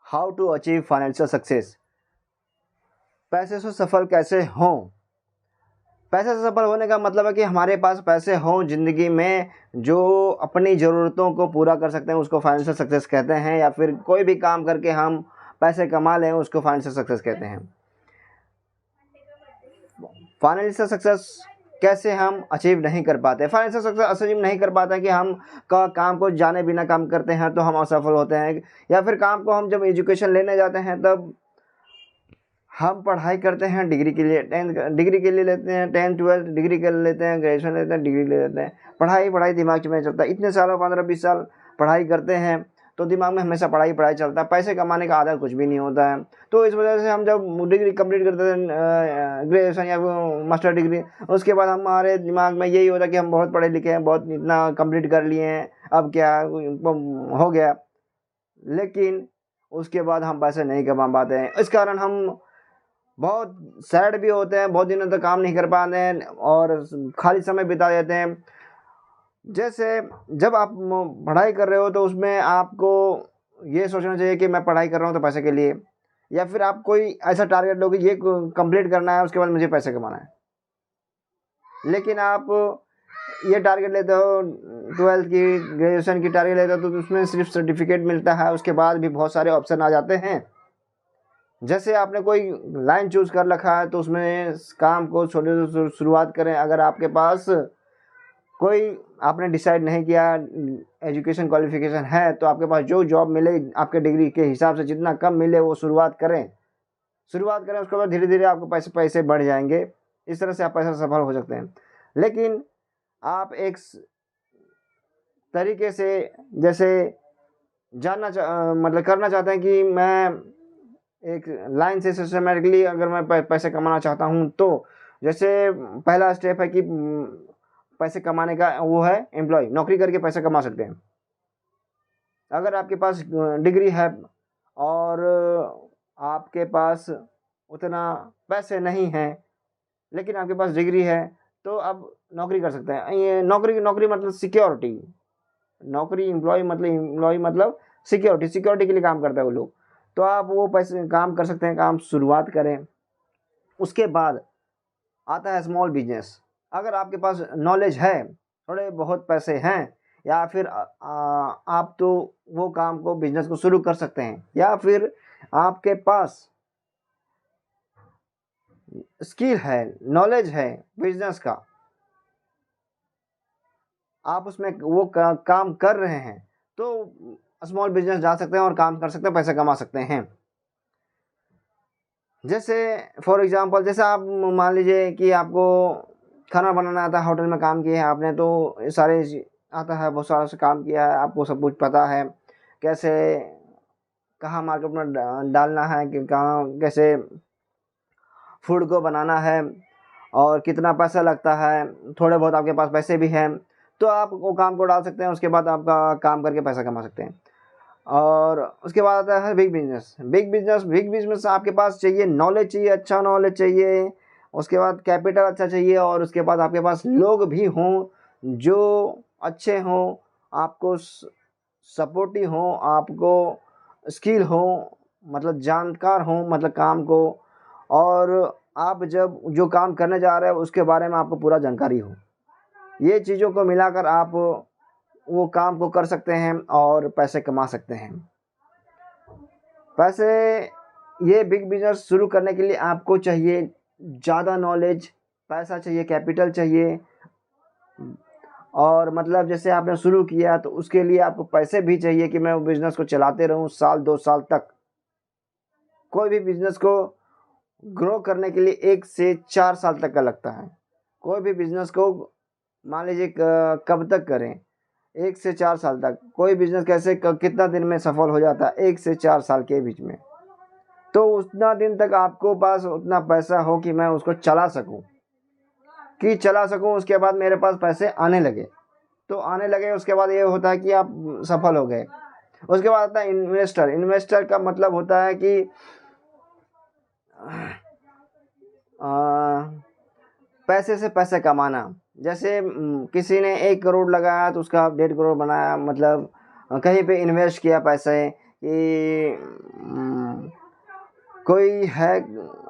How to achieve financial success. पैसे से सफल कैसे हों। पैसे से सफल होने का मतलब है कि हमारे पास पैसे हों ज़िंदगी में, जो अपनी ज़रूरतों को पूरा कर सकते हैं, उसको फाइनेंशियल सक्सेस कहते हैं। या फिर कोई भी काम करके हम पैसे कमा लें, उसको फाइनेंशियल सक्सेस कहते हैं। फाइनेंशियल सक्सेस कैसे हम अचीव नहीं कर पाते। फाइनेंशियल सक्सेस अचीव नहीं कर पाते कि हम काम को जाने बिना काम करते हैं तो हम असफल होते हैं, या फिर काम को हम जब एजुकेशन लेने जाते हैं तब हम पढ़ाई करते हैं डिग्री के लिए, 10th डिग्री के लिए लेते हैं, 10th 12th डिग्री के लिए लेते हैं, ग्रेजुएशन लेते हैं, डिग्री ले लेते हैं। पढ़ाई दिमाग में चलता है। इतने सालों 15-20 साल पढ़ाई करते हैं तो दिमाग में हमेशा पढ़ाई चलता है। पैसे कमाने का आदत कुछ भी नहीं होता है। तो इस वजह से हम जब डिग्री कंप्लीट करते हैं, ग्रेजुएशन या मास्टर डिग्री, उसके बाद हमारे दिमाग में यही होता है कि हम बहुत पढ़े लिखे हैं, बहुत इतना कंप्लीट कर लिए हैं, अब क्या हो गया। लेकिन उसके बाद हम पैसे नहीं कमा पाते हैं। इस कारण हम बहुत सैड भी होते हैं, बहुत दिनों तक काम नहीं कर पाते हैं और खाली समय बिता देते हैं। जैसे जब आप पढ़ाई कर रहे हो तो उसमें आपको ये सोचना चाहिए कि मैं पढ़ाई कर रहा हूँ तो पैसे के लिए, या फिर आप कोई ऐसा टारगेट लो कि ये कंप्लीट करना है, उसके बाद मुझे पैसे कमाना है। लेकिन आप ये टारगेट लेते हो, 12th की, ग्रेजुएशन की टारगेट लेते हो, तो उसमें सिर्फ सर्टिफिकेट मिलता है, उसके बाद भी बहुत सारे ऑप्शन आ जाते हैं। जैसे आपने कोई लाइन चूज कर रखा है तो उसमें काम को छोटे से शुरुआत करें। अगर आपके पास कोई आपने डिसाइड नहीं किया, एजुकेशन क्वालिफिकेशन है, तो आपके पास जो जॉब मिले आपके डिग्री के हिसाब से जितना कम मिले वो शुरुआत करें। उसके बाद धीरे धीरे आपको पैसे बढ़ जाएंगे। इस तरह से आप पैसा सफल हो सकते हैं। लेकिन आप एक तरीके से जैसे मतलब करना चाहते हैं कि मैं एक लाइन से सिस्टमेटिकली अगर मैं पैसे कमाना चाहता हूँ, तो जैसे पहला स्टेप है कि पैसे कमाने का वो है एम्प्लॉय, नौकरी करके पैसे कमा सकते हैं। अगर आपके पास डिग्री है और आपके पास उतना पैसे नहीं है, लेकिन आपके पास डिग्री है, तो आप नौकरी कर सकते हैं। ये नौकरी मतलब सिक्योरिटी। एम्प्लॉय मतलब सिक्योरिटी के लिए काम करता है वो लोग। तो आप वो पैसे काम कर सकते हैं, काम शुरुआत करें। उसके बाद आता है स्मॉल बिजनेस। अगर आपके पास नॉलेज है, थोड़े बहुत पैसे हैं, या फिर आप तो वो काम को, बिजनेस को शुरू कर सकते हैं। या फिर आपके पास स्किल है, नॉलेज है बिजनेस का, आप उसमें वो काम कर रहे हैं, तो स्मॉल बिजनेस जा सकते हैं और काम कर सकते हैं, पैसे कमा सकते हैं। जैसे फॉर एग्जांपल, जैसे आप मान लीजिए कि आपको खाना बनाना आता है, होटल में काम किया है आपने, तो सारे आता है, बहुत सारा से काम किया है, आपको सब कुछ पता है, कैसे कहाँ मार्केट में डालना है, कि कहाँ कैसे फूड को बनाना है और कितना पैसा लगता है। थोड़े बहुत आपके पास पैसे भी हैं तो आप वो काम को डाल सकते हैं। उसके बाद आपका काम करके पैसा कमा सकते हैं। और उसके बाद आता है बिग बिजनेस आपके पास चाहिए नॉलेज, चाहिए अच्छा नॉलेज चाहिए। उसके बाद कैपिटल अच्छा चाहिए, और उसके बाद आपके पास लोग भी हों जो अच्छे हों, आपको सपोर्टिव हों, आपको स्किल हो, मतलब जानकार हों, मतलब काम को, और आप जब जो काम करने जा रहे हो उसके बारे में आपको पूरा जानकारी हो। ये चीज़ों को मिलाकर आप वो काम को कर सकते हैं और पैसे कमा सकते हैं। पैसे, ये बिग बिजनेस शुरू करने के लिए आपको चाहिए ज़्यादा नॉलेज, पैसा चाहिए, कैपिटल चाहिए। और मतलब जैसे आपने शुरू किया तो उसके लिए आपको पैसे भी चाहिए कि मैं वो बिज़नेस को चलाते रहूं साल 2 साल तक। कोई भी बिज़नेस को ग्रो करने के लिए 1 से 4 साल तक का लगता है। कोई भी बिज़नेस को मान लीजिए कब तक करें, 1 से 4 साल तक। कोई बिज़नेस कैसे कितना दिन में सफल हो जाता है, 1 से 4 साल के बीच में। तो उतना दिन तक आपको पास उतना पैसा हो कि मैं उसको चला सकूं, उसके बाद मेरे पास पैसे आने लगे। तो आने लगे, उसके बाद ये होता है कि आप सफल हो गए। उसके बाद आता है इन्वेस्टर का मतलब होता है कि पैसे से पैसे कमाना। जैसे किसी ने 1 करोड़ लगाया तो उसका 1.5 करोड़ बनाया, मतलब कहीं पे इन्वेस्ट किया पैसे, कि कोई है,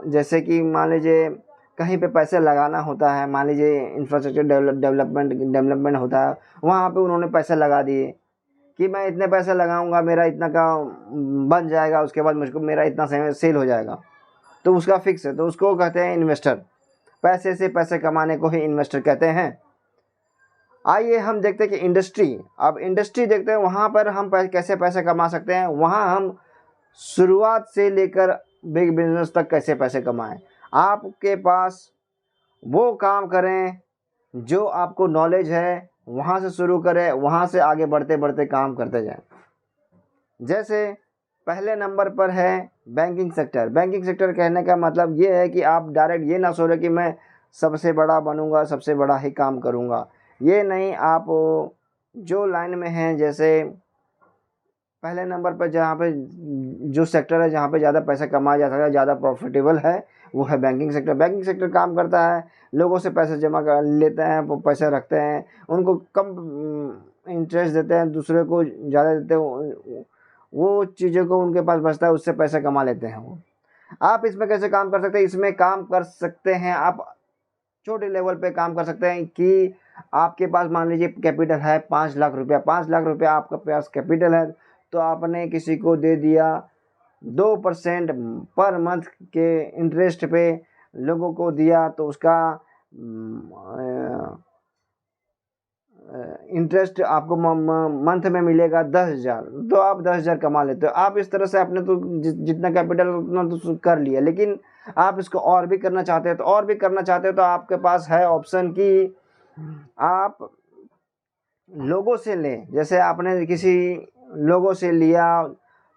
जैसे कि मान लीजिए कहीं पे पैसे लगाना होता है, मान लीजिए इंफ्रास्ट्रक्चर डेवलपमेंट होता है, वहाँ पे उन्होंने पैसे लगा दिए कि मैं इतने पैसे लगाऊंगा, मेरा इतना का बन जाएगा, उसके बाद मुझको मेरा इतना सेल हो जाएगा, तो उसका फिक्स है, तो उसको कहते हैं इन्वेस्टर। पैसे से पैसे कमाने को ही इन्वेस्टर कहते हैं। आइए हम देखते हैं कि इंडस्ट्री, अब इंडस्ट्री देखते हैं वहाँ पर हम कैसे पैसे कमा सकते हैं, वहाँ हम शुरुआत से लेकर बिग बिजनेस तक कैसे पैसे कमाएं। आपके पास वो काम करें जो आपको नॉलेज है, वहाँ से शुरू करें, वहाँ से आगे बढ़ते बढ़ते काम करते जाएं। जैसे पहले नंबर पर है बैंकिंग सेक्टर। बैंकिंग सेक्टर कहने का मतलब ये है कि आप डायरेक्ट ये ना सोचें कि मैं सबसे बड़ा बनूंगा, सबसे बड़ा ही काम करूंगा, ये नहीं। आप जो लाइन में हैं, जैसे पहले नंबर पर जहाँ पे जो सेक्टर है, जहाँ पे ज़्यादा पैसा कमाया जा सकता है, ज़्यादा प्रॉफिटेबल है, वो है बैंकिंग सेक्टर। बैंकिंग सेक्टर काम करता है, लोगों से पैसे जमा कर लेते हैं, वो पैसे रखते हैं, उनको कम इंटरेस्ट देते हैं, दूसरे को ज़्यादा देते हैं, वो चीज़ों को उनके पास बचता है, उससे पैसे कमा लेते हैं वो। आप इसमें कैसे काम कर सकते हैं? इसमें काम कर सकते हैं आप छोटे लेवल पे काम कर सकते हैं कि आपके पास मान लीजिए कैपिटल है 5 लाख रुपया, 5 लाख रुपया आपका पास कैपिटल है, तो आपने किसी को दे दिया 2% पर मंथ के इंटरेस्ट पे लोगों को दिया, तो उसका इंटरेस्ट आपको मंथ में मिलेगा 10,000, तो आप 10,000 कमा लेते हो। आप इस तरह से आपने तो जितना कैपिटल उतना तो कर लिया, लेकिन आप इसको और भी करना चाहते हो, तो और भी करना चाहते हो तो आपके पास है ऑप्शन कि आप लोगों से लें। जैसे आपने किसी लोगों से लिया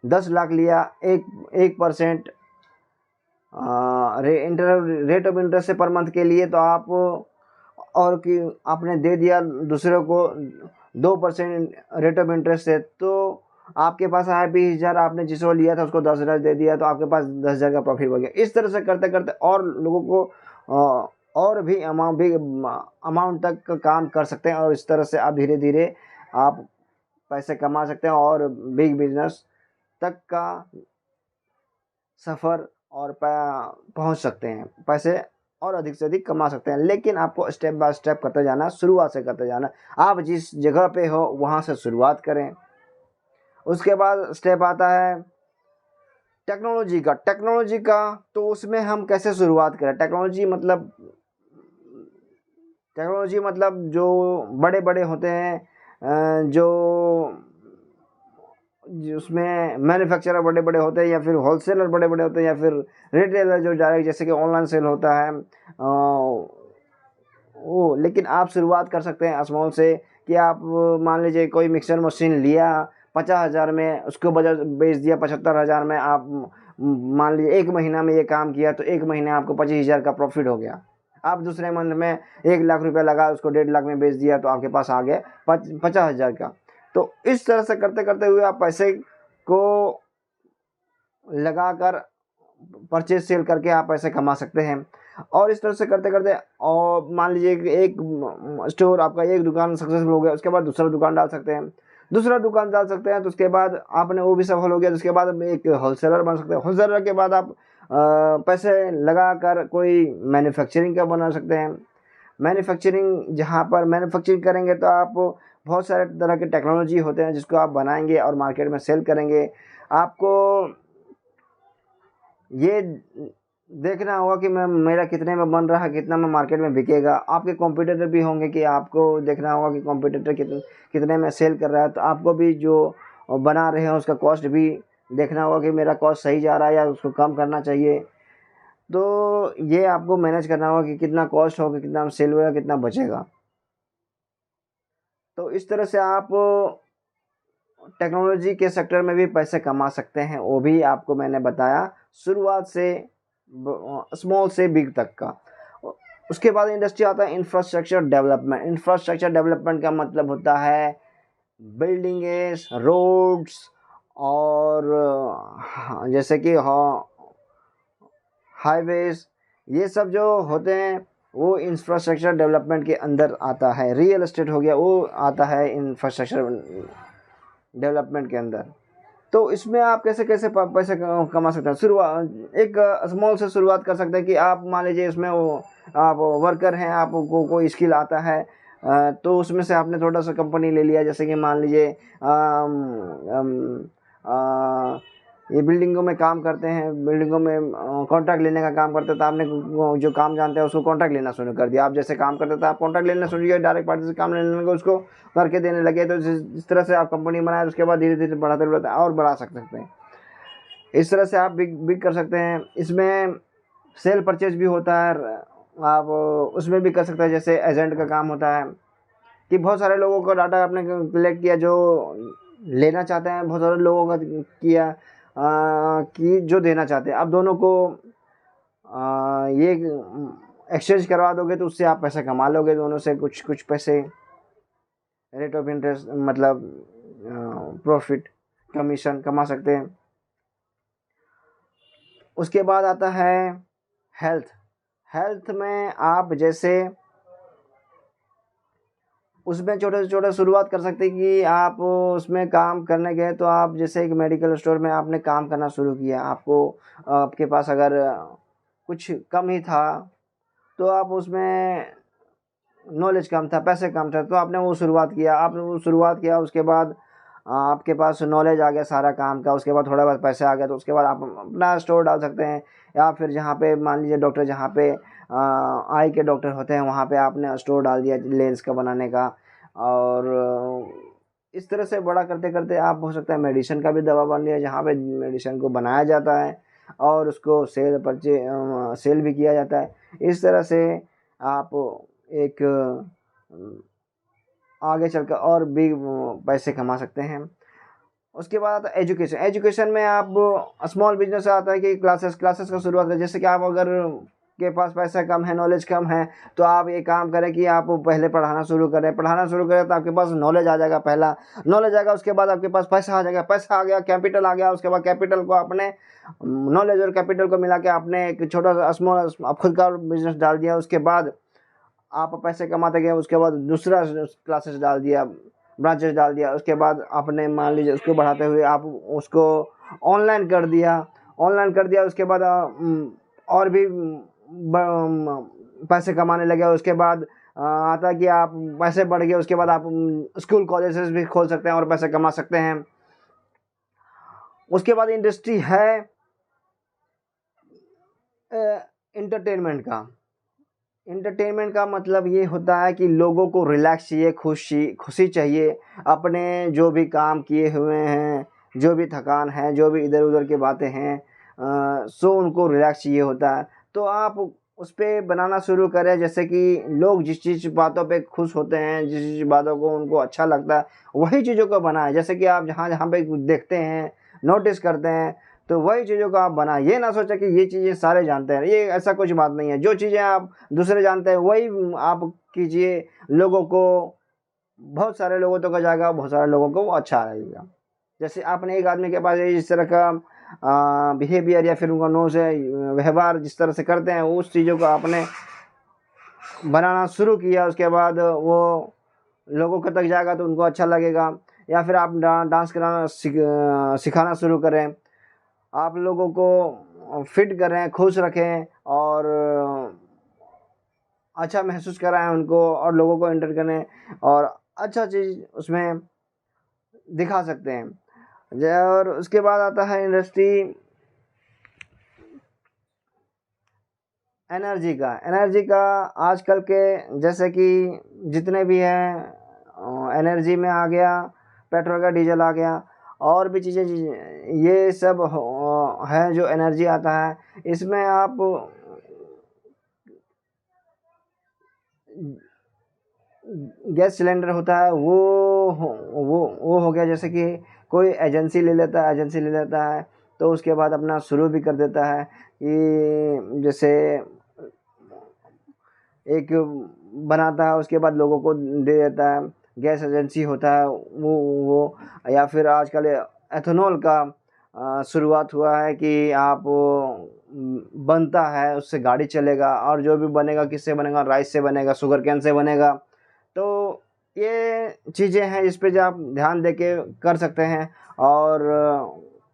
10 लाख लिया, 1% रेट ऑफ इंटरेस्ट से पर मंथ के लिए, तो आप और कि आपने दे दिया दूसरे को 2% रेट ऑफ इंटरेस्ट से, तो आपके पास आया 20,000, आपने जिसको लिया था उसको 10,000 दे दिया, तो आपके पास 10,000 का प्रॉफिट हो गया। इस तरह से करते करते और लोगों को और भी अमाउंट तक का काम कर सकते हैं, और इस तरह से आप धीरे धीरे आप पैसे कमा सकते हैं और बिग बिजनेस तक का सफ़र और पहुंच सकते हैं, पैसे और अधिक से अधिक कमा सकते हैं। लेकिन आपको स्टेप बाय स्टेप करते जाना, शुरुआत से करते जाना। आप जिस जगह पे हो वहाँ से शुरुआत करें। उसके बाद स्टेप आता है टेक्नोलॉजी का। तो उसमें हम कैसे शुरुआत करें? टेक्नोलॉजी मतलब जो बड़े बड़े होते हैं, जो उसमें मैन्युफैक्चरर बड़े बड़े होते हैं, या फिर होलसेलर बड़े बड़े होते हैं, या फिर रिटेलर जो डायरेक्ट जैसे कि ऑनलाइन सेल होता है, वो। लेकिन आप शुरुआत कर सकते हैं स्मॉल से, कि आप मान लीजिए कोई मिक्सर मशीन लिया 50,000 में, उसको बेच दिया 75,000 में। आप मान लीजिए 1 महीना में ये काम किया, तो 1 महीने आपको 25,000 का प्रॉफिट हो गया। आप दूसरे मंथ में 1 लाख रुपया लगा, उसको 1.5 लाख में बेच दिया, तो आपके पास आ गया 50,000 का। तो इस तरह से करते करते हुए आप पैसे को लगाकर परचेज सेल करके आप पैसे कमा सकते हैं। और इस तरह से करते करते, और मान लीजिए एक स्टोर आपका, एक दुकान सक्सेसफुल हो गया, उसके बाद दूसरा दुकान डाल सकते हैं, तो उसके बाद आपने वो भी सफल हो गया, तो उसके बाद एक होलसेलर बन सकते हैं। होलसेलर के बाद आप पैसे लगाकर कोई मैन्युफैक्चरिंग का बना सकते हैं। मैन्युफैक्चरिंग, जहाँ पर मैन्युफैक्चरिंग करेंगे तो आप बहुत सारे तरह के टेक्नोलॉजी होते हैं जिसको आप बनाएंगे और मार्केट में सेल करेंगे। आपको ये देखना होगा कि मेरा कितने में बन रहा है, कितना में मार्केट में बिकेगा। आपके कॉम्पिटिटर भी होंगे कि आपको देखना होगा कि कॉम्पिटिटर कितने में सेल कर रहा है, तो आपको भी जो बना रहे हैं उसका कॉस्ट भी देखना होगा कि मेरा कॉस्ट सही जा रहा है या उसको कम करना चाहिए। तो ये आपको मैनेज करना होगा कि कितना कॉस्ट होगा, कितना सेल होगा, कितना बचेगा। तो इस तरह से आप टेक्नोलॉजी के सेक्टर में भी पैसे कमा सकते हैं, वो भी आपको मैंने बताया, शुरुआत से स्मॉल से बिग तक का। उसके बाद इंडस्ट्री आता है इंफ्रास्ट्रक्चर डेवलपमेंट। इंफ्रास्ट्रक्चर डेवलपमेंट का मतलब होता है बिल्डिंग्स, रोड्स, और जैसे कि हाईवेज, ये सब जो होते हैं वो इंफ्रास्ट्रक्चर डेवलपमेंट के अंदर आता है। रियल एस्टेट हो गया, वो आता है इंफ्रास्ट्रक्चर डेवलपमेंट के अंदर। तो इसमें आप कैसे कैसे पैसे कमा सकते हैं। शुरुआत एक स्मॉल से शुरुआत कर सकते हैं कि आप मान लीजिए इसमें आप वर्कर हैं, आपको कोई स्किल आता है, तो उसमें से आपने थोड़ा सा कंपनी ले लिया, जैसे कि मान लीजिए ये बिल्डिंगों में काम करते हैं, बिल्डिंगों में कॉन्ट्रैक्ट लेने का काम करते हैं, तो आपने जो काम जानते हैं उसको कॉन्ट्रैक्ट लेना शुरू कर दिया। आप जैसे काम करते थे आप कॉन्ट्रैक्ट लेना शुरू किया, डायरेक्ट पार्टी से काम लेने लगे, उसको करके देने लगे। तो इस तरह से आप कंपनी बनाए, उसके बाद धीरे धीरे बढ़ाते बढ़ाते और बढ़ा सकते हैं। इस तरह से आप बिग कर सकते हैं। इसमें सेल परचेज भी होता है, आप उसमें भी कर सकते हैं। जैसे एजेंट का काम होता है कि बहुत सारे लोगों का डाटा आपने कलेक्ट किया जो लेना चाहते हैं, बहुत सारे लोगों का किया कि जो देना चाहते हैं। आप दोनों को ये एक्सचेंज करवा दोगे तो उससे आप पैसा कमा लोगे, दोनों से कुछ कुछ पैसे, रेट ऑफ इंटरेस्ट मतलब प्रॉफिट, कमीशन कमा सकते हैं। उसके बाद आता है हेल्थ। हेल्थ में आप जैसे उसमें छोटे से छोटे शुरुआत कर सकते हैं कि आप उसमें काम करने गए, तो आप जैसे एक मेडिकल स्टोर में आपने काम करना शुरू किया, आपके पास अगर कुछ कम ही था तो आप उसमें नॉलेज कम था, पैसे कम था, तो आपने वो शुरुआत किया। उसके बाद आपके पास नॉलेज आ गया सारा काम का, उसके बाद थोड़ा बहुत पैसा आ गया, तो उसके बाद आप अपना स्टोर डाल सकते हैं। या फिर जहाँ पे मान लीजिए डॉक्टर, जहाँ पे आई के डॉक्टर होते हैं, वहाँ पे आपने स्टोर डाल दिया लेंस का बनाने का। और इस तरह से बड़ा करते करते आप हो सकता है मेडिसिन का भी दवा बन दिया, जहाँ पे मेडिसिन को बनाया जाता है और उसको सेल भी किया जाता है। इस तरह से आप एक आगे चलकर और भी पैसे कमा सकते हैं। उसके बाद आता है एजुकेशन। एजुकेशन में आप स्मॉल बिजनेस आता है कि क्लासेस का शुरुआत करें। जैसे कि आप अगर के पास पैसा कम है, नॉलेज कम है, तो आप ये काम करें कि आप पहले पढ़ाना शुरू करें तो आपके पास नॉलेज आ जाएगा, पहला नॉलेज आएगा, उसके बाद आपके पास पैसा आ जाएगा, पैसा आ गया, कैपिटल आ गया, उसके बाद कैपिटल को आपने नॉलेज और कैपिटल को मिला के आपने एक छोटा सा स्मॉल खुद का बिजनेस डाल दिया। उसके बाद आप पैसे कमाते गए, उसके बाद दूसरा क्लासेस डाल दिया, ब्रांचेस डाल दिया, उसके बाद आपने मान लीजिए उसको बढ़ाते हुए आप उसको ऑनलाइन कर दिया। उसके बाद और भी पैसे कमाने लगे। उसके बाद आता कि आप पैसे बढ़ गए, उसके बाद आप स्कूल कॉलेजेस भी खोल सकते हैं और पैसे कमा सकते हैं। उसके बाद इंडस्ट्री है एंटरटेनमेंट का मतलब ये होता है कि लोगों को रिलैक्स चाहिए, खुशी चाहिए। अपने जो भी काम किए हुए हैं, जो भी थकान है, जो भी इधर उधर की बातें हैं, सो उनको रिलैक्स चाहिए होता है। तो आप उस पर बनाना शुरू करें। जैसे कि लोग जिस चीज़ बातों पे खुश होते हैं, जिस जिस बातों को उनको अच्छा लगता है, वही चीज़ों को बनाएं। जैसे कि आप जहाँ जहाँ पे देखते हैं, नोटिस करते हैं, तो वही चीज़ों को आप बनाएं। ये ना सोचें कि ये चीज़ें सारे जानते हैं, ये ऐसा कुछ बात नहीं है। जो चीज़ें आप दूसरे जानते हैं वही आप कीजिए। लोगों को, बहुत सारे लोगों तक जाएगा, बहुत सारे लोगों को वो अच्छा लगेगा। जैसे आपने एक आदमी के पास इस तरह का बिहेवियर या फिर उनका नो से व्यवहार जिस तरह से करते हैं, उस चीज़ों को आपने बनाना शुरू किया, उसके बाद वो लोगों के तक जाएगा तो उनको अच्छा लगेगा। या फिर आप डांस कराना सिखाना शुरू करें, आप लोगों को फिट करें, खुश रखें और अच्छा महसूस कराएं उनको, और लोगों को एंटर करें और अच्छा चीज़ उसमें दिखा सकते हैं। और उसके बाद आता है इंडस्ट्री एनर्जी का। आजकल के जैसे कि जितने भी हैं, एनर्जी में आ गया, पेट्रोल का, डीजल आ गया, और भी चीज़ें, ये सब है जो एनर्जी आता है। इसमें आप गैस सिलेंडर होता है, वो हो गया। जैसे कि कोई एजेंसी ले लेता है तो उसके बाद अपना शुरू भी कर देता है कि जैसे एक बनाता है, उसके बाद लोगों को दे देता है। गैस एजेंसी होता है वो। या फिर आजकल एथेनॉल का शुरुआत हुआ है कि आप बनता है, उससे गाड़ी चलेगा, और जो भी बनेगा किससे बनेगा, राइस से बनेगा, शुगर कैन से बनेगा। तो ये चीज़ें हैं इस पे जो आप ध्यान दे के कर सकते हैं। और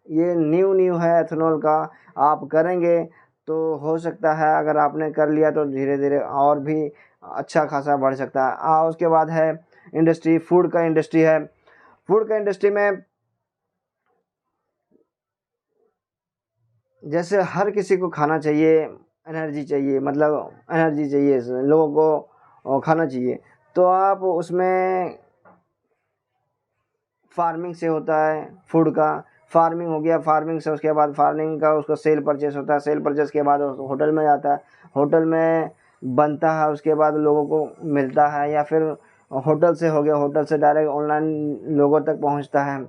ये न्यू है एथेनॉल का, आप करेंगे तो हो सकता है अगर आपने कर लिया तो धीरे धीरे और भी अच्छा खासा बढ़ सकता है। उसके बाद है इंडस्ट्री, फूड का इंडस्ट्री है। फूड का इंडस्ट्री में जैसे हर किसी को खाना चाहिए, एनर्जी चाहिए, मतलब एनर्जी चाहिए लोगों को, खाना चाहिए। तो आप उसमें फार्मिंग से होता है फूड का, फार्मिंग हो गया, फार्मिंग से उसके बाद फार्मिंग का उसको सेल परचेस होता है, सेल परचेस के बाद होटल में जाता है, होटल में बनता है, उसके बाद लोगों को मिलता है, या फिर होटल से हो गया, होटल से डायरेक्ट ऑनलाइन लोगों तक पहुंचता है।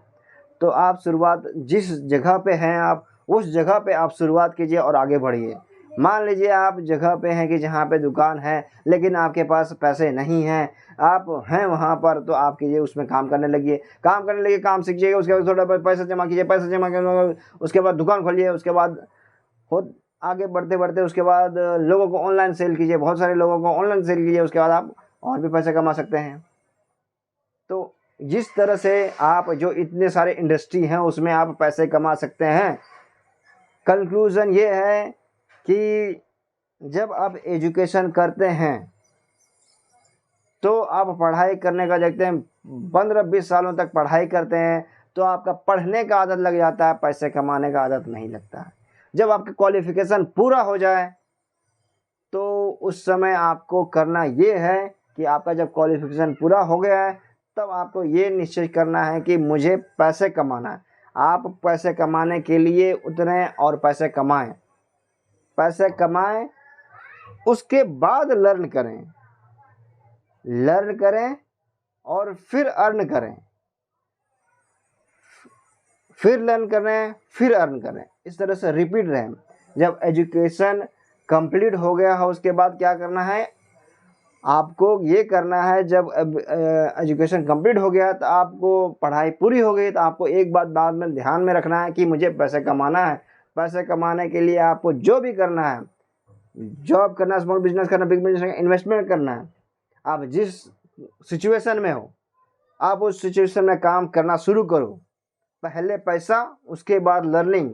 तो आप शुरुआत जिस जगह पे हैं आप उस जगह पे आप शुरुआत कीजिए और आगे बढ़िए। मान लीजिए आप जगह पे हैं कि जहाँ पे दुकान है लेकिन आपके पास पैसे नहीं हैं, आप हैं वहाँ पर, तो आप कीजिए उसमें काम करने लगिए, काम सीखिएगा, उसके बाद थोड़ा पैसा जमा कीजिए, पैसा जमा करने उसके बाद दुकान खोलिए, उसके बाद हो आगे बढ़ते बढ़ते उसके बाद लोगों को ऑनलाइन सेल कीजिए, बहुत सारे लोगों को ऑनलाइन सेल कीजिए, उसके बाद आप और भी पैसे कमा सकते हैं। तो जिस तरह से आप जो इतने सारे इंडस्ट्री हैं उसमें आप पैसे कमा सकते हैं। कंक्लूज़न ये है कि जब आप एजुकेशन करते हैं तो आप पढ़ाई करने का देखते हैं 15-20 सालों तक पढ़ाई करते हैं तो आपका पढ़ने का आदत लग जाता है, पैसे कमाने का आदत नहीं लगता है। जब आपका क्वालिफिकेशन पूरा हो जाए तो उस समय आपको करना ये है कि आपका जब क्वालिफिकेशन पूरा हो गया है तब आपको ये निश्चय करना है कि मुझे पैसे कमाना है। आप पैसे कमाने के लिए उतरें और पैसे कमाएं, पैसे कमाएं, उसके बाद लर्न करें और फिर अर्न करें, फिर लर्न करें, फिर अर्न करें, इस तरह से रिपीट रहें। जब एजुकेशन कंप्लीट हो गया हो उसके बाद क्या करना है, आपको ये करना है, जब एजुकेशन कंप्लीट हो गया तो आपको पढ़ाई पूरी हो गई तो आपको एक बात बाद में ध्यान में रखना है कि मुझे पैसे कमाना है। पैसे कमाने के लिए आपको जो भी करना है, जॉब करना, स्मॉल बिजनेस करना, बिग बिजनेस करना, इन्वेस्टमेंट करना है, आप जिस सिचुएशन में हो आप उस सिचुएशन में काम करना शुरू करो। पहले पैसा, उसके बाद लर्निंग,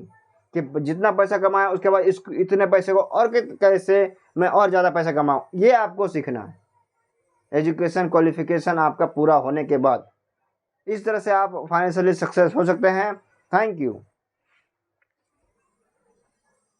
कि जितना पैसा कमाया उसके बाद इतने पैसे को और कैसे मैं और ज़्यादा पैसा कमाऊँ, ये आपको सीखना है एजुकेशन क्वालिफिकेशन आपका पूरा होने के बाद। इस तरह से आप फाइनेंशियली सक्सेस हो सकते हैं। Thank you.